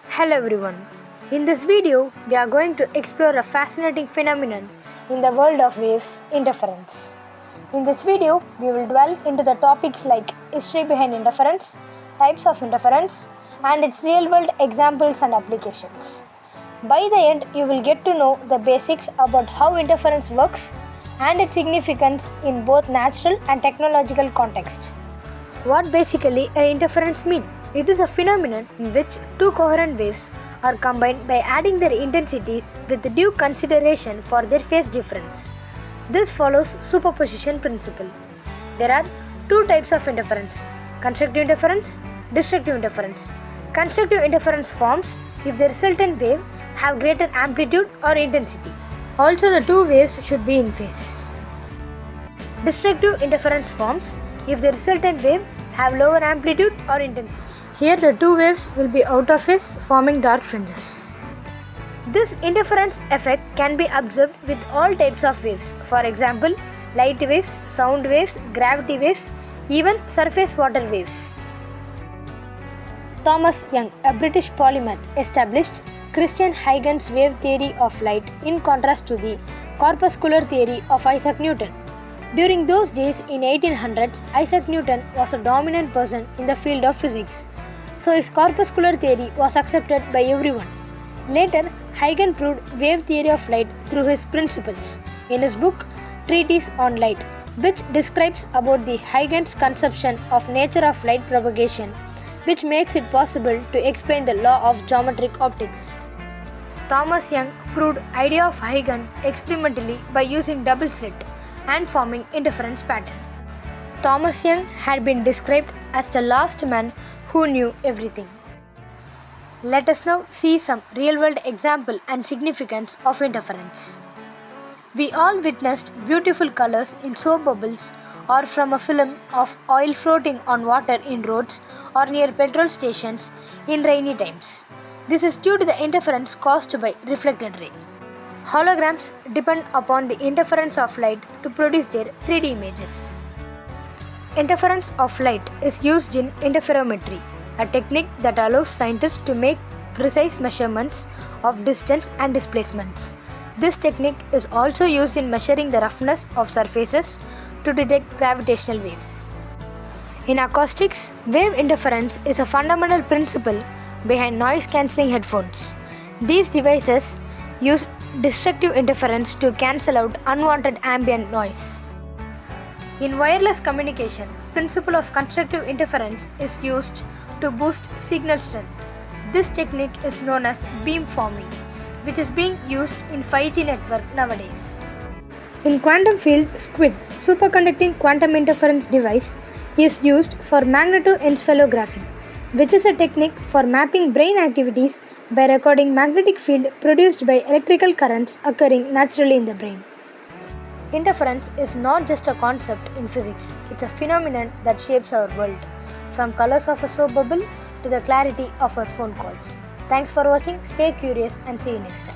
Hello everyone. In this video, we are going to explore a fascinating phenomenon in the world of waves interference. In this video, we will delve into the topics like history behind interference, types of interference, and its real-world examples and applications. By the end, you will get to know the basics about how interference works and its significance in both natural and technological context. What basically an interference means? It is a phenomenon in which two coherent waves are combined by adding their intensities with due consideration for their phase difference. This follows superposition principle. There are two types of interference: constructive interference, destructive interference. Constructive interference forms if the resultant wave have greater amplitude or intensity. Also, the two waves should be in phase. Destructive interference forms if the resultant wave have lower amplitude or intensity. Here the two waves will be out of phase, forming dark fringes. This interference effect can be observed with all types of waves. For example, light waves, sound waves, gravity waves, even surface water waves. Thomas Young, a British polymath, established Christian Huygens wave theory of light in contrast to the corpuscular theory of Isaac Newton. During those days in 1800s, Isaac Newton was a dominant person in the field of physics, so his corpuscular theory was accepted by everyone. Later, Huygens proved wave theory of light through his principles in his book Treatise on Light, which describes about the Huygens conception of nature of light propagation, which makes it possible to explain the law of geometric optics. Thomas Young proved idea of Huygens experimentally by using double slit and forming interference pattern. Thomas Young had been described as the last man who knew everything. Let us now see some real-world example and significance of interference. We all witnessed beautiful colors in soap bubbles or from a film of oil floating on water in roads or near petrol stations in rainy times. This is due to the interference caused by reflected ray. Holograms depend upon the interference of light to produce their 3D images. Interference of light is used in interferometry, a technique that allows scientists to make precise measurements of distance and displacements. This technique is also used in measuring the roughness of surfaces to detect gravitational waves. In acoustics, wave interference is a fundamental principle behind noise-cancelling headphones. These devices use destructive interference to cancel out unwanted ambient noise. In wireless communication, principle of constructive interference is used to boost signal strength. This technique is known as beamforming, which is being used in 5G network nowadays. In quantum field, SQUID, superconducting quantum interference device, is used for magnetoencephalography, which is a technique for mapping brain activities by recording magnetic field produced by electrical currents occurring naturally in the brain. Interference is not just a concept in physics, it's a phenomenon that shapes our world, from colors of a soap bubble to the clarity of our phone calls. Thanks for watching, stay curious and see you next time.